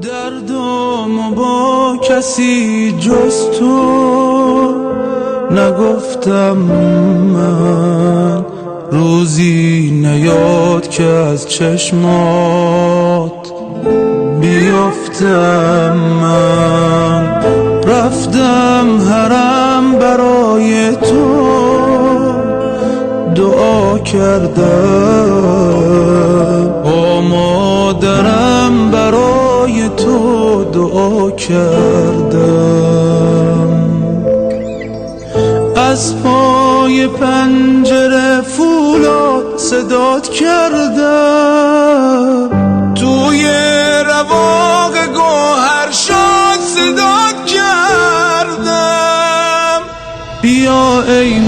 دردم با کسی جز تو نگفتم من، روزی نیاد که از چشمات بیافتم. من رفتم حرم برای تو، دعا کردم با مادرم برای تو دعا کردم. از پای پنجره فولاد صدات کردم، توی رواق گوهر شاد صدات کردم. بیا ای